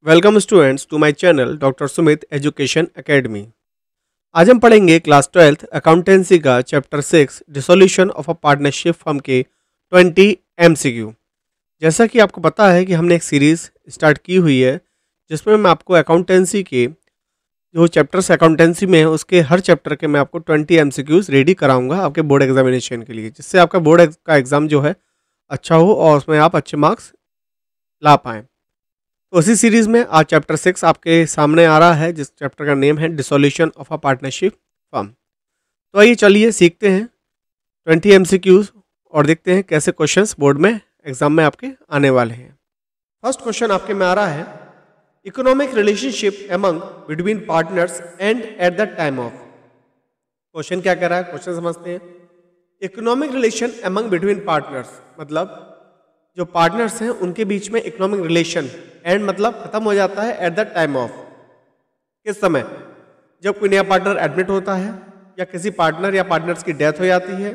Welcome students to my channel doctor Sumit education academy. आज हम पढ़ेंगे क्लास 12th अकाउंटेंसी का chapter 6 dissolution of a partnership firm के 20 MCQ। जैसा कि आपको पता है कि हमने एक सीरीज़ स्टार्ट की हुई है जिसमें मैं आपको अकाउंटेंसी के जो चैप्टर्स अकाउंटेंसी में है उसके हर चैप्टर के मैं आपको 20 MCQs रेडी कराऊंगा आपके बोर्ड एग्जामिनेशन के लिए, जिससे आपका बोर्ड का एग्ज़ाम जो है अच्छा हो और उसमें आप अच्छे मार्क्स ला पाएँ। तो उसी सीरीज़ में आज चैप्टर 6 आपके सामने आ रहा है, जिस चैप्टर का नेम है dissolution of a partnership firm. तो आइए चलिए सीखते हैं 20 MCQs और देखते हैं कैसे क्वेश्चंस बोर्ड में एग्जाम में आपके आने वाले हैं। फर्स्ट क्वेश्चन आपके में आ रहा है, economic relationship among between partners and eight the time of. Question क्या कह रहा है, क्वेश्चन समझते हैं। Economic relation among between partners मतलब जो पार्टनर्स हैं उनके बीच में इकोनॉमिक रिलेशन, एंड मतलब खत्म हो जाता है एट द टाइम ऑफ। किस समय? जब कोई नया पार्टनर एडमिट होता है, या किसी पार्टनर या पार्टनर्स की डेथ हो जाती है,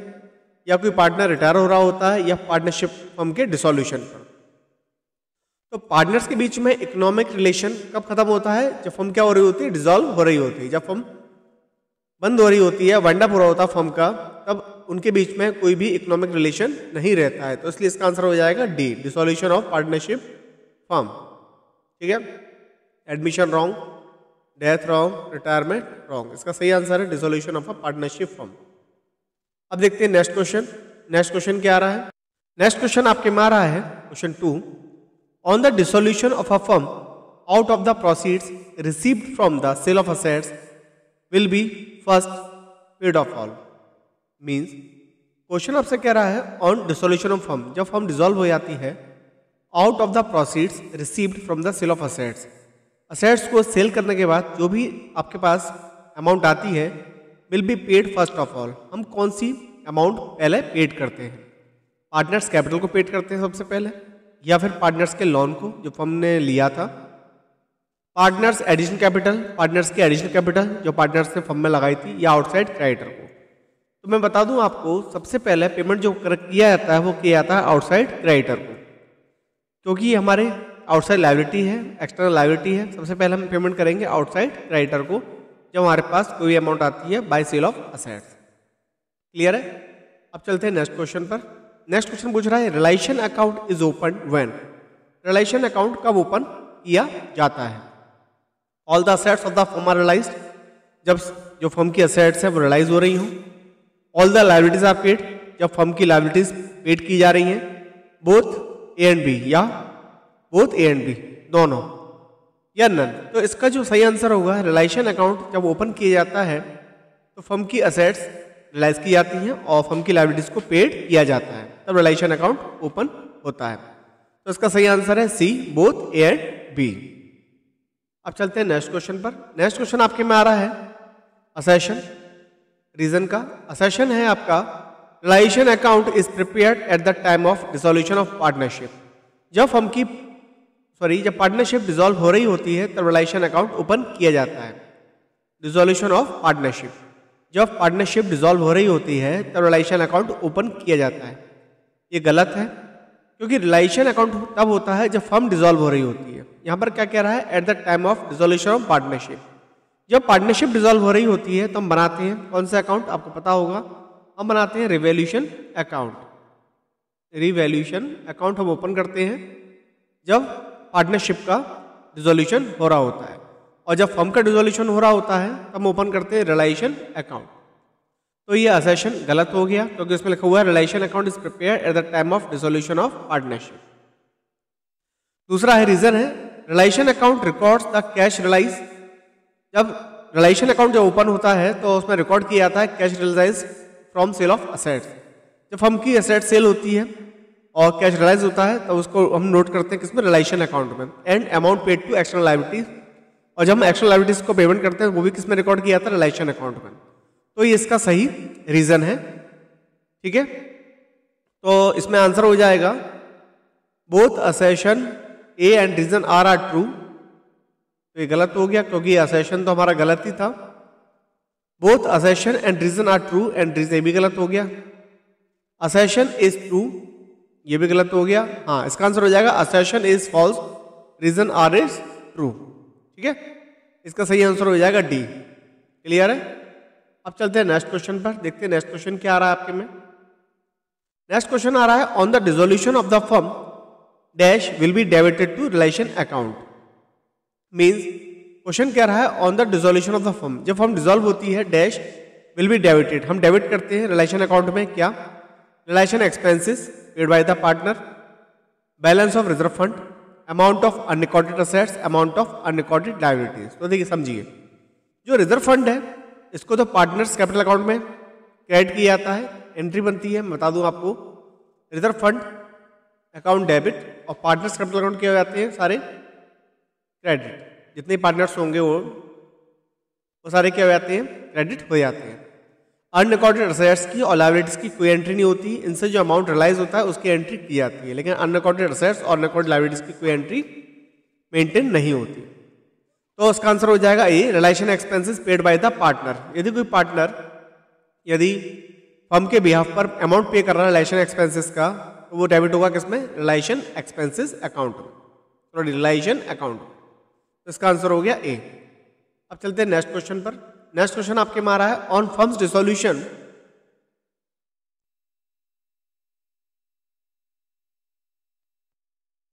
या कोई पार्टनर रिटायर हो रहा होता है, या पार्टनरशिप फर्म के डिसोल्यूशन पर। तो पार्टनर्स के बीच में इकोनॉमिक रिलेशन कब खत्म होता है? जब फर्म क्या हो रही होती है? डिसॉल्व हो रही होती है। जब फर्म बंद हो रही होती है, वाइंड अप हो रहा होता है फर्म का, तब उनके बीच में कोई भी इकोनॉमिक रिलेशन नहीं रहता है। तो इसलिए इसका आंसर हो जाएगा D, dissolution of partnership firm. ठीक है, admission wrong, death wrong, retirement wrong. इसका सही आंसर है dissolution of a partnership firm. अब देखते हैं नेक्स्ट क्वेश्चन। नेक्स्ट क्वेश्चन क्या आ रहा है? नेक्स्ट क्वेश्चन आपके में आ रहा है question 2, on the dissolution of a firm out of the proceeds received from the sale of assets will be first paid off all. Means question आपसे कह रहा है ऑन डिसोल्यूशन ऑफ फर्म, जब फर्म डिसॉल्व हो जाती है, out of the proceeds received from the sale of assets, assets को sale करने के बाद जो भी आपके पास अमाउंट आती है, will be paid first of all. हम कौन सी अमाउंट पहले पेड करते हैं? पार्टनर्स कैपिटल को पेड करते हैं सबसे पहले, या फिर पार्टनर्स के लोन को जो फर्म ने लिया था, पार्टनर्स एडिशनल कैपिटल, पार्टनर्स की एडिशनल कैपिटल जो पार्टनर्स ने फर्म में लगाई थी, या आउटसाइड क्रेडिटर को। तो मैं बता दूं आपको, सबसे पहले पेमेंट जो किया जाता है वो किया जाता है आउटसाइड क्रेडिटर को, क्योंकि ये हमारे आउटसाइड लायबिलिटी है, एक्सटर्नल लायबिलिटी है। सबसे पहले हम पेमेंट करेंगे आउटसाइड क्रेडिटर को जब हमारे पास कोई अमाउंट आती है by sale of assets. Clear है? अब चलते हैं नेक्स्ट क्वेश्चन पर। नेक्स्ट क्वेश्चन पूछ रहा है, relation account is open when. Relation account कब ओपन किया जाता है? All the assets of the firm are realised, जब जो फर्म की असेट्स है वो रियलाइज हो रही हूँ। All the liabilities are paid, जब फर्म की लायबिलिटीज पेड की जा रही हैं। बोथ ए एंड बी, या बोथ ए एंड बी, दोनों, या नन। तो इसका जो सही आंसर होगा, रिलेशन अकाउंट जब ओपन किया जाता है तो फर्म की असेट्स रियलाइज की जाती हैं और फर्म की लायबिलिटीज को पेड किया जाता है, तब रिलेशन अकाउंट ओपन होता है। तो इसका सही आंसर है सी, बोथ ए एंड बी। अब चलते हैं नेक्स्ट क्वेश्चन पर। नेक्स्ट क्वेश्चन आपके में आ रहा है असेशन रीजन का। असेशन है आपका, relation account is prepared at the time of dissolution of partnership. जब जब पार्टनरशिप डिसॉल्व हो रही होती है तब रिलेशन अकाउंट ओपन किया जाता है। डिसोल्यूशन ऑफ पार्टनरशिप, जब पार्टनरशिप डिसॉल्व हो रही होती है तब रिलेशन अकाउंट ओपन किया जाता है। ये गलत है, क्योंकि रिलेशन अकाउंट तब होता है जब फर्म डिसॉल्व हो रही होती है। यहाँ पर क्या कह रहा है? At the time of dissolution of partnership. जब पार्टनरशिप डिसॉल्व हो रही होती है तो हम बनाते हैं कौन सा अकाउंट? आपको पता होगा, हम बनाते हैं रिवैल्यूएशन अकाउंट। रिवैल्यूएशन अकाउंट हम ओपन करते हैं जब पार्टनरशिप का डिसोल्यूशन हो रहा होता है, और जब फर्म का डिसोल्यूशन हो रहा होता है तब हम ओपन करते हैं रिलेशन अकाउंट। तो ये असेशन गलत हो गया, क्योंकि इसमें लिखा हुआ है relation account is prepared at the time of dissolution of partnership. दूसरा है रीजन है, relation account records the cash realise. जब रिलेशन अकाउंट जब ओपन होता है तो उसमें रिकॉर्ड किया जाता है cash realise from sale of assets. जब फर्म की असेट सेल होती है और कैश रियलाइज होता है तो उसको हम नोट करते हैं किसमें? रिलेशन अकाउंट में। And amount paid to external liabilities, और जब हम एक्सटर्नल लायबिलिटीज को पेमेंट करते हैं वो भी किसमें रिकॉर्ड किया जाता है? रिलेशन अकाउंट में। तो ये इसका सही रीजन है। ठीक है, तो इसमें आंसर हो जाएगा both assertion A and reason are true. तो ये गलत हो गया, क्योंकि असेशन तो हमारा गलत ही था। Both assertion and reason are true, and reason भी गलत हो गया। असेशन इज ट्रू, ये भी गलत हो गया। हाँ, इसका आंसर हो जाएगा assertion is false, reason R is true. ठीक है, इसका सही आंसर हो जाएगा डी। क्लियर है? अब चलते हैं नेक्स्ट क्वेश्चन पर, देखते हैं नेक्स्ट क्वेश्चन क्या आ रहा है आपके में। नेक्स्ट क्वेश्चन आ रहा है on the dissolution of the firm dash will be debited to relation account. Means question क्या रहा है, on the dissolution of the firm, जब फर्म डिसॉल्व होती है डैश विल बी डेबिटेड, हम डेबिट करते हैं रिलेशन अकाउंट में क्या, relation expenses paid by the partner, balance of reserve fund, amount of unrecorded assets, amount of unrecorded liabilities. तो देखिए समझिए, जो रिजर्व फंड है इसको तो पार्टनर्स कैपिटल अकाउंट में क्रेडिट किया जाता है, एंट्री बनती है। मैं बता दूं आपको, रिजर्व फंड अकाउंट डेबिट और पार्टनर्स कैपिटल अकाउंट किए जाते हैं सारे क्रेडिट, जितने पार्टनर्स होंगे वो सारे क्या हो जाते हैं, क्रेडिट हो जाते हैं। अनरिकॉर्डेड असेट्स की और लायबिलिटीज की कोई एंट्री नहीं होती, इनसे जो अमाउंट रियलाइज होता है उसकी एंट्री की जाती है, लेकिन अनरिकॉर्डेड असेट्स और अनरिकॉर्डेड लायबिलिटीज की कोई एंट्री मेंटेन नहीं होती। तो उसका आंसर हो जाएगा A, realisation expenses paid by the partner. यदि कोई पार्टनर यदि फर्म के बिहाफ पर अमाउंट पे कर रहा है रिलेशन एक्सपेंसेस का, तो वो डेबिट होगा किसमें, रिलेशन एक्सपेंसेस अकाउंट में, तो रिलेशन अकाउंट। तो इसका आंसर हो गया ए। अब चलते हैं नेक्स्ट क्वेश्चन पर। नेक्स्ट क्वेश्चन आपके में आ रहा है on firm's dissolution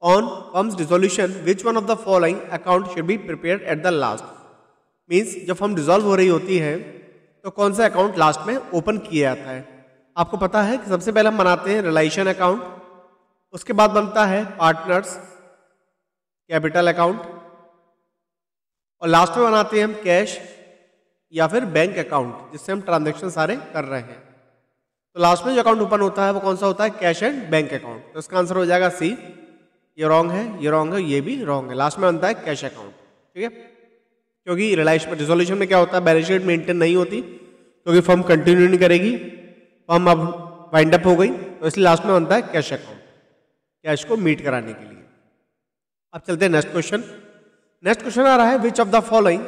on firm's dissolution which one of the following account should be prepared at the last। Means जब फर्म डिसॉल्व हो रही होती है तो कौन सा अकाउंट लास्ट में ओपन किया जाता है। आपको पता है कि सबसे पहले हम बनाते हैं रिलेशन अकाउंट, उसके बाद बनता है पार्टनर्स कैपिटल अकाउंट, और लास्ट में बनाते हैं हम कैश या फिर बैंक अकाउंट, जिससे हम ट्रांजेक्शन सारे कर रहे हैं। तो लास्ट में जो अकाउंट ओपन होता है वो कौन सा होता है, कैश एंड बैंक अकाउंट। तो इसका आंसर हो जाएगा सी। ये रॉन्ग है, ये रॉन्ग है, ये भी रॉन्ग है, लास्ट में बनता है कैश अकाउंट। ठीक है, क्योंकि रिलेशन डिसोल्यूशन में क्या होता है, बैलेंस शीट मेंटेन नहीं होती, क्योंकि फर्म कंटिन्यू नहीं करेगी, फर्म अब वाइंड अप हो गई, तो इसलिए लास्ट में बनता है कैश अकाउंट, कैश को मीट कराने के लिए। अब चलते हैं नेक्स्ट क्वेश्चन। नेक्स्ट क्वेश्चन आ रहा है which of the following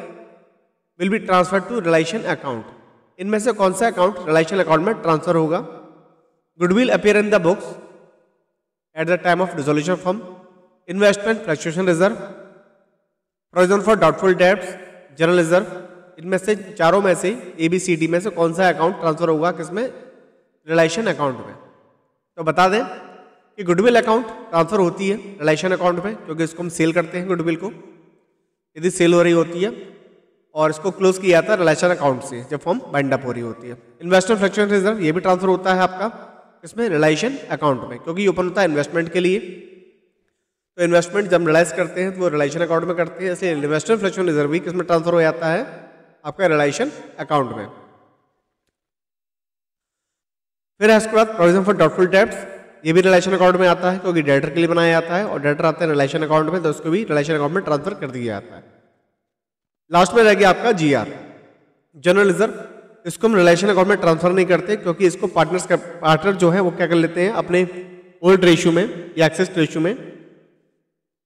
will be transfer to relation account. इनमें से कौन सा अकाउंट रिलेशन अकाउंट में ट्रांसफर होगा। Goodwill appear in the books at the time of dissolution firm, investment fluctuation reserve, provision for doubtful debts, general reserve. इनमें से चारों में से ABCD में से कौन सा अकाउंट ट्रांसफर होगा किसमें, रिलेशन अकाउंट में। तो बता दें कि गुडविल अकाउंट ट्रांसफर होती है रिलेशन अकाउंट में, क्योंकि इसको हम सेल करते हैं गुडविल को, यदि सेल हो रही होती है, और इसको क्लोज किया जाता है रिलेशन अकाउंट से जब फर्म बाइंड अप हो रही होती है। इन्वेस्टमेंट फ्लक्चुएशन रिजर्व ये भी ट्रांसफर होता है आपका इसमें रिलेशन अकाउंट में, क्योंकि ओपन होता है इन्वेस्टमेंट के लिए। तो इन्वेस्टमेंट जब रिलाइज करते हैं तो वो रिलेशन अकाउंट में करते हैं, इसलिए इन्वेस्टमेंट फ्लक्चुएशन रिजर्व भी किसमें ट्रांसफर हो जाता है, आपका रिलेशन अकाउंट में। फिर इसके बाद प्रोविजन फॉर डाउटफुल डेब्ट्स, ये भी रिलेशन अकाउंट में आता है, क्योंकि डेटर के लिए बनाया जाता है, और डेटर आते हैं रिलेशन अकाउंट में, तो उसको भी रिलेशन अकाउंट में ट्रांसफर कर दिया जाता है। लास्ट में रह गया आपका GR जनरल रिजर्व, इसको हम रिलेशन अकाउंट में ट्रांसफर नहीं करते, क्योंकि इसको पार्टनर जो है वो क्या कर लेते हैं, अपने ओल्ड रेशियो में या एक्सेस रेशियो में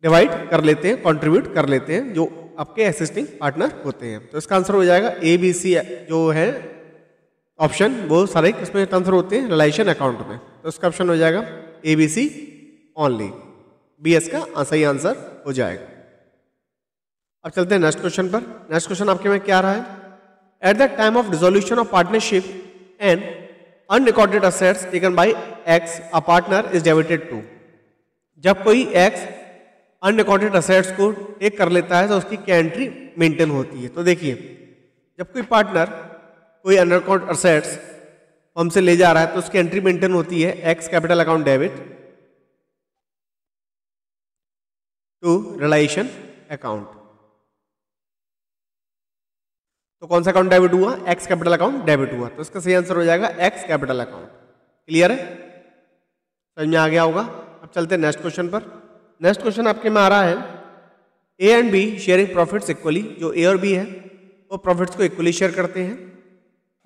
डिवाइड कर लेते हैं, कंट्रीब्यूट कर लेते हैं जो आपके एग्जिस्टिंग पार्टनर होते हैं। तो इसका आंसर हो जाएगा ABC जो है ऑप्शन, वो सारे किसमें ट्रांसफर होते हैं, रिलेशन अकाउंट में। तो इसका ऑप्शन हो जाएगा ABC ओनली, B इसका सही आंसर हो जाएगा। अब चलते हैं नेक्स्ट क्वेश्चन पर। नेक्स्ट क्वेश्चन आपके में क्या रहा है, at the time of dissolution of partnership and unrecorded assets taken by X a partner is debited to. जब कोई X अनरिकॉर्डेड असेट्स को टेक कर लेता है तो उसकी क्या एंट्री मेंटेन होती है। तो देखिए, जब कोई पार्टनर कोई अनरिकॉर्डेड असेट्स हमसे ले जा रहा है तो उसकी एंट्री मेंटेन होती है X capital account debit to relation account. तो कौन सा अकाउंट डेबिट हुआ, X कैपिटल अकाउंट डेबिट हुआ, तो इसका सही आंसर हो जाएगा X कैपिटल अकाउंट। क्लियर है, समझ में आ गया होगा। अब चलते हैं नेक्स्ट क्वेश्चन पर। नेक्स्ट क्वेश्चन आपके में आ रहा है A and B sharing profits equally. जो A और B है वो प्रॉफिट्स को इक्वली शेयर करते हैं।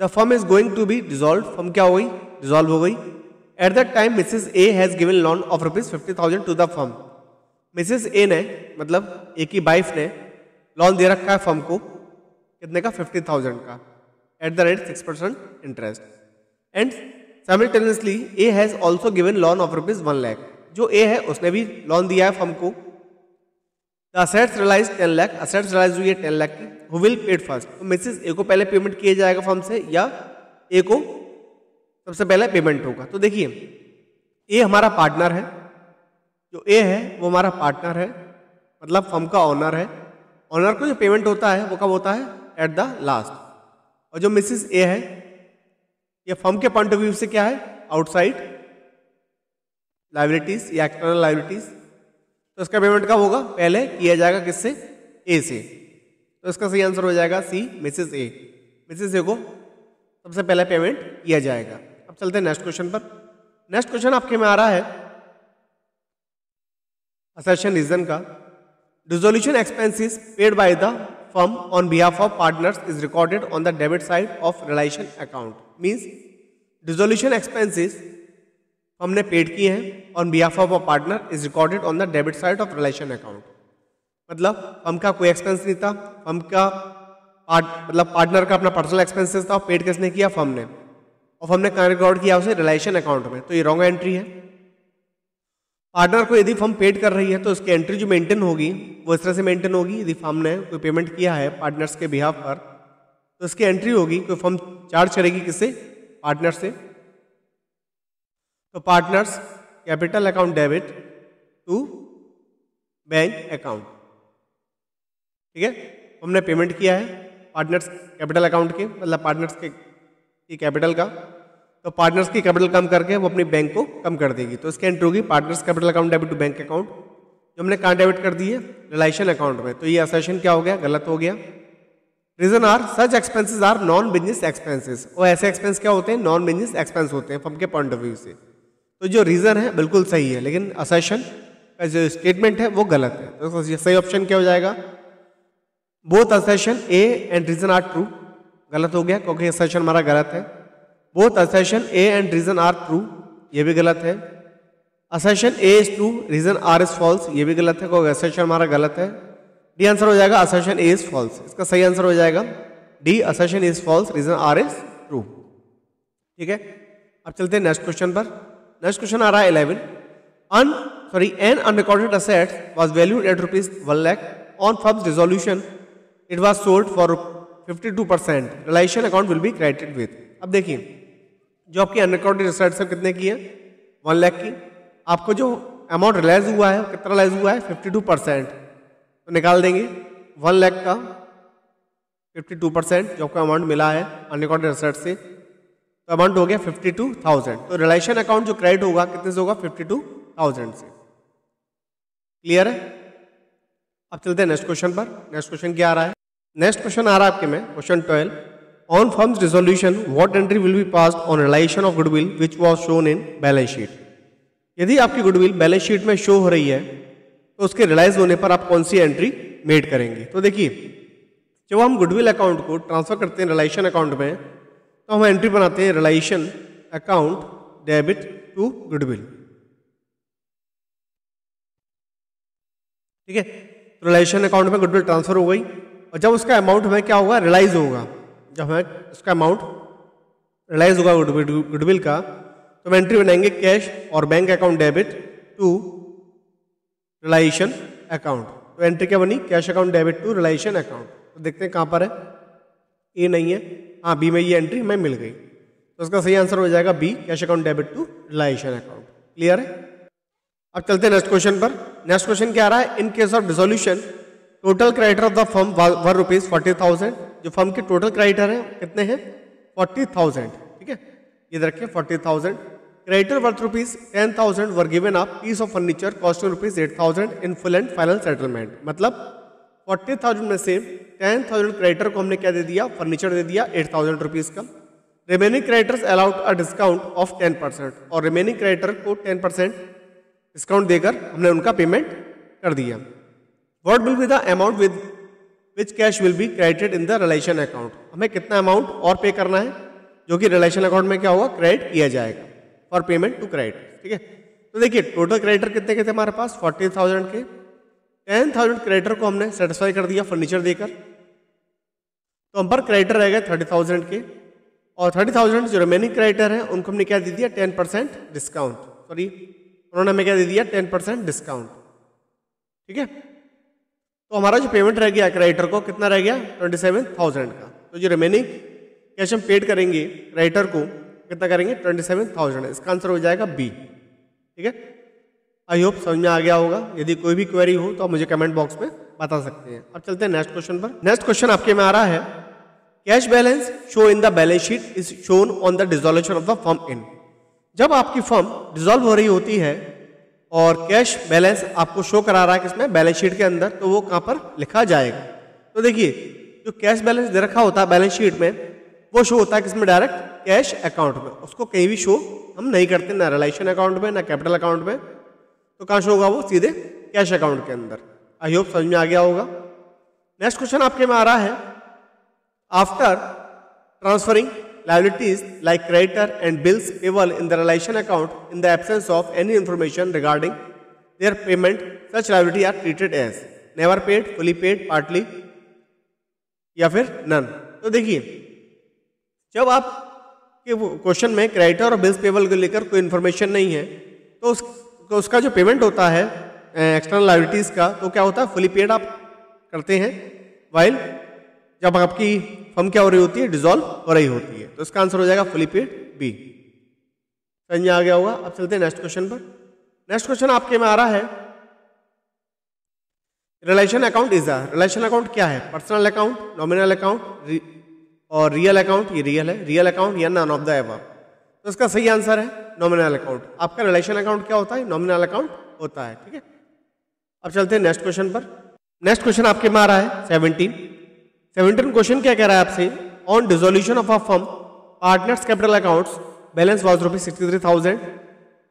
The firm is going to be dissolve, firm क्या हो गई, डिसॉल्व हो गई। At the time Mrs A has given loan of ₹50,000 to the firm. Mrs A ने, मतलब A की वाइफ ने लोन दे रखा है फर्म को, कितने का, 50,000 का, at the rate 6% interest. And simultaneously A has also given loan of ₹1 lakh. जो A है उसने भी लोन दिया है फर्म को। The assets realise 10 lakh, assets realise हुई है 10 लाख की। हु विल पेड फर्स्ट, तो मिसेस ए को पहले पेमेंट किया जाएगा फर्म से या ए को सबसे पहले पेमेंट होगा। तो देखिए ए हमारा पार्टनर है, जो ए है वो हमारा पार्टनर है, मतलब फर्म का ऑनर है। ऑनर को जो पेमेंट होता है वो कब होता है? At the last. और जो मिसेस ए है ये फर्म के पॉइंट ऑफ व्यू से क्या है? आउटसाइड लायबिलिटीज या एक्सटर्नल लायबिलिटीज। तो इसका पेमेंट कब होगा? पहले किया जाएगा किससे? ए से। तो इसका सही आंसर हो जाएगा सी, मिसेस ए। मिसेस ए को सबसे पहले पेमेंट किया जाएगा। अब चलते हैं नेक्स्ट क्वेश्चन पर। नेक्स्ट क्वेश्चन आपके में आ रहा है असर्शन रीजन का। Dissolution expenses paid by the firm on behalf of partners is recorded on the debit side of relation account. Means dissolution expenses हमने पेड किए हैं on behalf of a partner is recorded on the debit side of realisation account. मतलब firm का कोई expense नहीं था, firm का मतलब पार्टनर का अपना पर्सनल एक्सपेंसेस था, पेड किसने किया? फर्म ने। और फर्म ने कहाँ रिकॉर्ड किया? उसे रिलेशन अकाउंट में। तो ये रॉन्ग एंट्री है। पार्टनर को यदि फर्म पेड कर रही है तो उसकी एंट्री जो मेंटेन होगी वो इस तरह से मेंटेन होगी। यदि फर्म ने कोई पेमेंट किया है पार्टनर्स के बिहाफ पर तो उसकी एंट्री होगी, कोई फर्म चार्ज करेगी किससे? पार्टनर से। तो partners capital account debit to bank account, ठीक है। हमने पेमेंट किया है पार्टनर्स कैपिटल अकाउंट के, मतलब पार्टनर्स के कैपिटल का। तो पार्टनर्स की कैपिटल कम करके वो अपनी बैंक को कम कर देगी। तो इसकी एंट्री होगी partners capital account debit to bank account, जो हमने कहाँ डेबिट कर दी है? रिलेशन अकाउंट में। तो ये असर्शन क्या हो गया? गलत हो गया। Reason R such expenses are non business expenses. और ऐसे एक्सपेंस क्या होते हैं? नॉन बिजनेस एक्सपेंस होते हैं फर्म के पॉइंट ऑफ व्यू से। तो जो रीजन है बिल्कुल सही है, लेकिन असर्शन का जो स्टेटमेंट है वो गलत है। तो सही ऑप्शन क्या हो जाएगा? Both assertion A and reason are true. गलत हो गया क्योंकि असर्शन हमारा गलत है। Both assertion A and reason are true, ये भी गलत है। Assertion A is true, reason R is false, ये भी गलत है क्योंकि असर्शन हमारा गलत है। डी आंसर हो जाएगा असर्शन ए इज फॉल्स। इसका सही आंसर हो जाएगा D, assertion is false, reason R is true. ठीक है, अब चलते हैं नेक्स्ट क्वेश्चन पर। नेक्स्ट क्वेश्चन आ रहा है 11। An unrecorded assets was valued at ₹1 lakh on firm's dissolution, it was sold for 52%, relation account will be credited with. अब देखिए जो आपकी अनरिकॉर्डेड असेट्स है कितने की है? 1 लाख की। आपको जो अमाउंट रिलाइज हुआ है कितना रिलाइज हुआ है? 52%। तो निकाल देंगे 1 लाख का 52% जो आपको अमाउंट मिला है अनरिकॉर्डेड असेट से, तो अमाउंट हो गया 52,000। तो रिलेशन अकाउंट जो क्रेडिट होगा कितने से होगा? 52,000 से। क्लियर है? अब चलते हैं नेक्स्ट क्वेश्चन पर। नेक्स्ट क्वेश्चन क्या आ रहा है? नेक्स्ट क्वेश्चन आ रहा है आपके में question 12। On firm's dissolution what entry will be passed on realisation of goodwill which was shown in balance sheet. यदि आपकी गुडविल बैलेंस शीट में शो हो रही है तो उसके रिलाइज होने पर आप कौन सी एंट्री मेड करेंगे? तो देखिए जब हम गुडविल अकाउंट को ट्रांसफर करते हैं रिलाइजेशन अकाउंट में तो हम एंट्री बनाते हैं realisation account debit to goodwill. ठीक है, रिलाइजेशन अकाउंट में गुडविल ट्रांसफर हो गई और जब उसका अमाउंट हमें क्या होगा? रिलाइज होगा। जब हमें उसका अमाउंट रिलाइज होगा गुडविल का तो हम एंट्री बनाएंगे कैश और bank account debit to realisation account. तो एंट्री क्या बनी? Cash account debit to realisation account. तो देखते हैं कहाँ पर है। ए नहीं है, हाँ बी में ये एंट्री हमें मिल गई। तो उसका सही आंसर हो जाएगा B, cash account debit to realisation account. Clear है? अब चलते हैं नेक्स्ट क्वेश्चन पर। नेक्स्ट क्वेश्चन क्या आ रहा है? In case of dissolution total creditor of the firm were ₹40,000। जो फर्म के टोटल क्रेडिटर हैं कितने हैं? 40,000। ठीक है, ये रखिए 40,000। Creditor worth ₹10,000 were given a piece of furniture costing ₹8,000 in full and final settlement. मतलब 40,000 में से 10,000 क्रेडिटर को हमने क्या दे दिया? फर्नीचर दे दिया ₹8,000 का। Remaining creditors allowed a discount of 10% और रिमेनिंग क्रेडिटर को 10% डिस्काउंट देकर हमने उनका पेमेंट कर दिया। What will be the amount with which cash will be credited in the realisation account. हमें कितना अमाउंट और पे करना है जो कि रिलेशन अकाउंट में क्या होगा? क्रेडिट किया जाएगा फॉर पेमेंट टू क्रेडिट। ठीक है, तो देखिए टोटल क्रेडिटर कितने के थे हमारे पास? 40,000 के। 10,000 क्रेडिटर को हमने सेटिस्फाई कर दिया फर्नीचर देकर, तो हम पर क्रेडिटर रह गए 30,000 के। और 30,000 जो रिमेनिंग क्रेडिटर हैं उनको हमने क्या दे दिया? 10% डिस्काउंट। सॉरी, उन्होंने हमें क्या दे दिया? 10% डिस्काउंट। ठीक है, तो हमारा जो पेमेंट रह गया क्रेडिटर को कितना रह गया 27,000 का। तो जो रिमेनिंग कैश हम पेड करेंगे क्रेडिटर को कितना करेंगे 27,000। इसका आंसर हो जाएगा बी। ठीक है, आई होप समझ में आ गया होगा। यदि कोई भी क्वेरी हो तो आप मुझे कमेंट बॉक्स में बता सकते हैं। अब चलते हैं नेक्स्ट क्वेश्चन पर। नेक्स्ट क्वेश्चन आपके में आ रहा है cash balance show in the balance sheet is shown on the dissolution of the firm in. जब आपकी फर्म डिसॉल्व हो रही होती है और कैश बैलेंस आपको शो करा रहा है किसमें बैलेंस शीट के अंदर, तो वो कहां पर लिखा जाएगा। तो देखिए जो कैश बैलेंस दे रखा होता है बैलेंस शीट में वो शो होता है किसमें डायरेक्ट कैश अकाउंट में। उसको कहीं भी शो हम नहीं करते, ना रिलेशन अकाउंट में ना कैपिटल अकाउंट में। तो कहां शो होगा वो सीधे कैश अकाउंट के अंदर। आई होप समझ में आ गया होगा। नेक्स्ट क्वेश्चन आपके में आ रहा है after transferring liabilities like creditor and bills payable in the relation account in the absence of any information regarding their payment, such liability are treated as never paid, fully paid, partly या फिर none। तो देखिए जब आप के question में creditor और bills payable को लेकर कोई इन्फॉर्मेशन नहीं है तो उसका जो पेमेंट होता है एक्सटर्नल लायबिलिटीज का तो क्या होता है फुली पेड आप करते हैं, वाइल जब आपकी फर्म क्या हो रही होती है डिसॉल्व हो रही होती है। तो इसका आंसर हो जाएगा फुली पेड बी। समझ में आ गया होगा। अब चलते हैं नेक्स्ट क्वेश्चन पर। नेक्स्ट क्वेश्चन आपके में आ रहा है relation account is a. Realisation account क्या है? पर्सनल अकाउंट, नॉमिनल अकाउंट और रियल अकाउंट। ये रियल है, रियल अकाउंट या नन ऑफ द एबव। तो इसका सही आंसर है नॉमिनल अकाउंट। आपका रिलेशन अकाउंट क्या होता है? नॉमिनल अकाउंट होता है। ठीक है, अब चलते हैं नेक्स्ट क्वेश्चन पर। नेक्स्ट क्वेश्चन आपके में आ रहा है 17 क्वेश्चन क्या कह रहा है आपसे on dissolution of a firm partners capital accounts balance was rupees 63,000,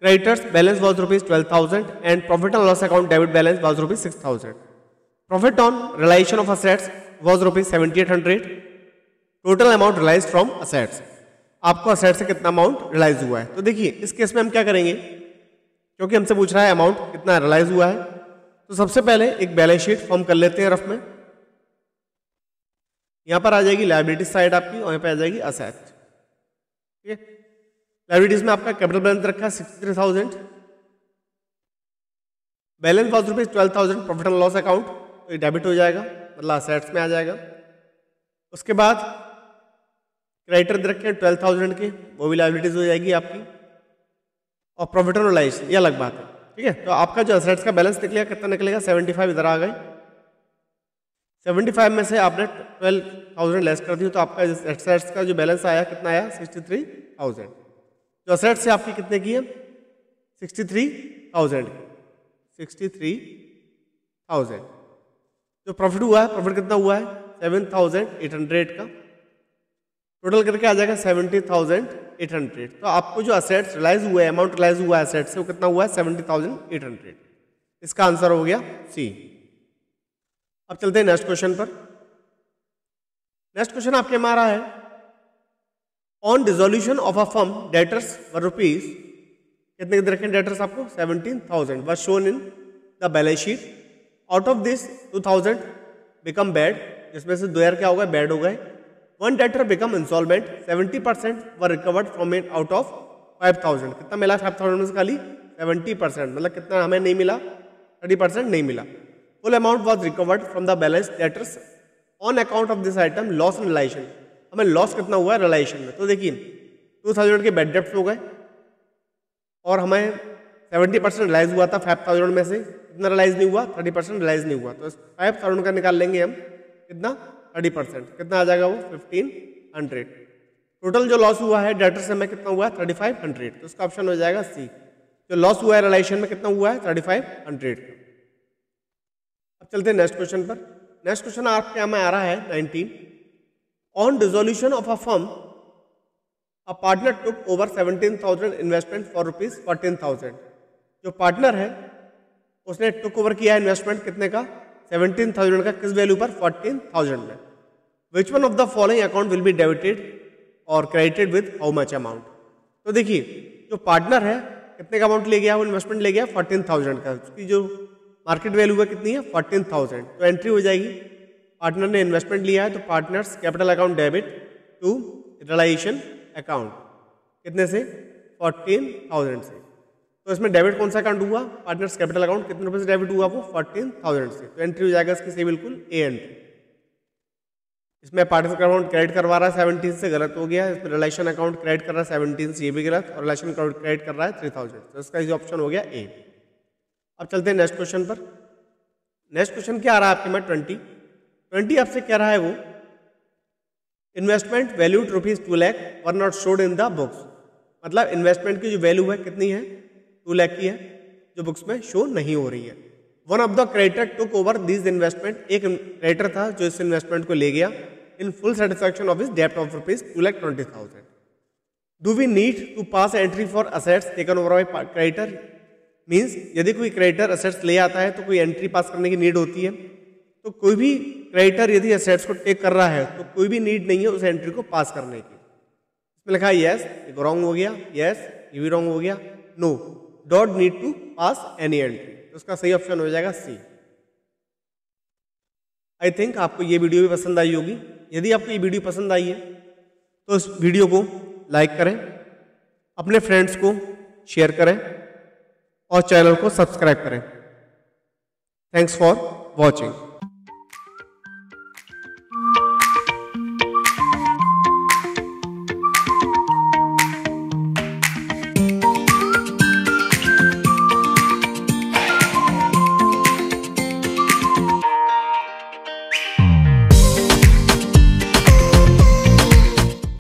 creditors balance was rupees 12,000 and profit and loss account debit balance was rupees 6,000। Profit on realisation of assets was rupees 7,800। Total amount realise from assets. आपको asset से कितना amount relies हुआ है। तो देखिए इस case में हम क्या करेंगे, क्योंकि हमसे पूछ रहा है अमाउंट कितना रिलाइज हुआ है, तो सबसे पहले एक बैलेंस शीट फॉर्म कर लेते हैं रफ में। यहां पर आ जाएगी लायबिलिटी साइड आपकी और यहां पे आ जाएगी असेट। ठीक है, लायबिलिटीज में आपका कैपिटल बैलेंस रखा है 63,000, balance was rupees 12,000 profit and loss account, तो ये डेबिट हो जाएगा मतलब असेट्स में आ जाएगा। उसके बाद क्रेडिटर दे रखे हैं 12,000 के, वो भी लायबिलिटीज हो जाएगी आपकी। और प्रॉफिट एंड लॉस ये अलग बात है। ठीक है, तो आपका जो असेट्स का बैलेंस निकलेगा कितना निकलेगा 75 इधर आ गए। 75 में से आपने 12,000 लेस कर दी तो आपका एसेट्स का जो बैलेंस आया कितना आया 63,000। जो असेट्स से आपकी कितने की है 63,000। जो प्रॉफिट हुआ है, प्रॉफिट कितना हुआ है 7,800 का, टोटल करके आ जाएगा 70,800। तो आपको जो असेट्स रिलाइज हुआ है, अमाउंट रिलाइज हुआ है असेट्स से वो कितना हुआ है 70,800। इसका आंसर हो गया सी। अब चलते हैं नेक्स्ट क्वेश्चन पर। नेक्स्ट क्वेश्चन आपके में आ रहा है on dissolution of a firm debtors were rupees कितने के रखें डेटर्स आपको 17,000 was shown in the balance sheet. Out of this 2,000 become bad, जिसमें से 2,000 क्या हो गए बैड हो गए। One debtor become insolvent, 70% were recovered from it out of 5,000। कितना मिला 5,000 में से खाली 70%, मतलब कितना हमें नहीं मिला 30% नहीं मिला। Full amount was recovered from the balance debtors on account of this item loss in realization। हमें लॉस कितना हुआ है रिलाइजेशन में। तो देखिए 2,000 के बैड डेब्ट्स हो गए और हमें 70% रिलाइज हुआ था 5,000 में से, कितना रिलाइज नहीं हुआ 30% रिलाइज नहीं हुआ। तो 5,000 का निकाल लेंगे हम कितना 30%, कितना आ जाएगा वो 1,500। टोटल जो लॉस हुआ है डेटर से हमें कितना हुआ है 3,500। तो उसका ऑप्शन हो जाएगा सी। जो लॉस हुआ है रिलाइजेशन में कितना हुआ है 3,500। अब चलते हैं नेक्स्ट क्वेश्चन पर। नेक्स्ट क्वेश्चन आपके यहाँ में आ रहा है 19 on dissolution of a form a partner took over 17,000 investment for rupees 14,000। जो पार्टनर है उसने टुक ओवर किया इन्वेस्टमेंट कितने का 17,000 का, किस वैल्यू पर 14,000 में। Which one of the following account will be debited और credited with how much amount. तो देखिए जो पार्टनर है कितने का अमाउंट ले गया, वो इन्वेस्टमेंट ले गया 14,000 का, उसकी जो मार्केट वैल्यू है कितनी है 14,000। तो एंट्री हो जाएगी पार्टनर ने इन्वेस्टमेंट लिया है तो partners capital account debit to realisation account कितने से 14,000 से। तो इसमें डेबिट कौन सा अकाउंट हुआ, पार्टनर्स कैपिटल अकाउंट, कितने रुपए से डेबिट हुआ वो 14,000 से, तो एंट्री हो जाएगा इसकी सही बिल्कुल ए एंट्री। इसमें पार्टनर्स अकाउंट क्रेडिट करवा रहा है 17 से, गलत हो गया। इसमें रिलेशन अकाउंट क्रेडिट कर रहा है 17 से, ये भी गलत, और रिलेशन अकाउंट क्रेडिट कर रहा है 3000, तो इसका ये ऑप्शन हो गया ए। अब चलते हैं नेक्स्ट क्वेश्चन पर। नेक्स्ट क्वेश्चन क्या आ रहा है आपके में 20 आपसे कह रहा है वो investment valued ₹2 lakh were not showed in the books, मतलब इन्वेस्टमेंट की जो वैल्यू है कितनी है 2 लाख की है, जो बुक्स में शो नहीं हो रही है। One of the creditor took over this investment, एक क्रेडिटर था जो इस इन्वेस्टमेंट को ले गया in full satisfaction of his डेब्ट of ₹2,20,000। Do we need to pass entry for assets taken over by creditor, means यदि कोई क्रेडिटर असेट्स ले आता है तो कोई एंट्री पास करने की नीड होती है। तो कोई भी क्रेडिटर यदि असेट्स को टेक कर रहा है तो कोई भी नीड नहीं है उस एंट्री को पास करने की। इसमें लिखा है यस, एक रॉन्ग हो गया, यस ये भी रॉन्ग हो गया, no don't need to pass any entry, तो उसका सही ऑप्शन हो जाएगा सी। आई थिंक आपको ये वीडियो भी पसंद आई होगी। यदि आपको ये वीडियो पसंद आई है तो इस वीडियो को लाइक करें, अपने फ्रेंड्स को शेयर करें और चैनल को सब्सक्राइब करें। Thanks for watching.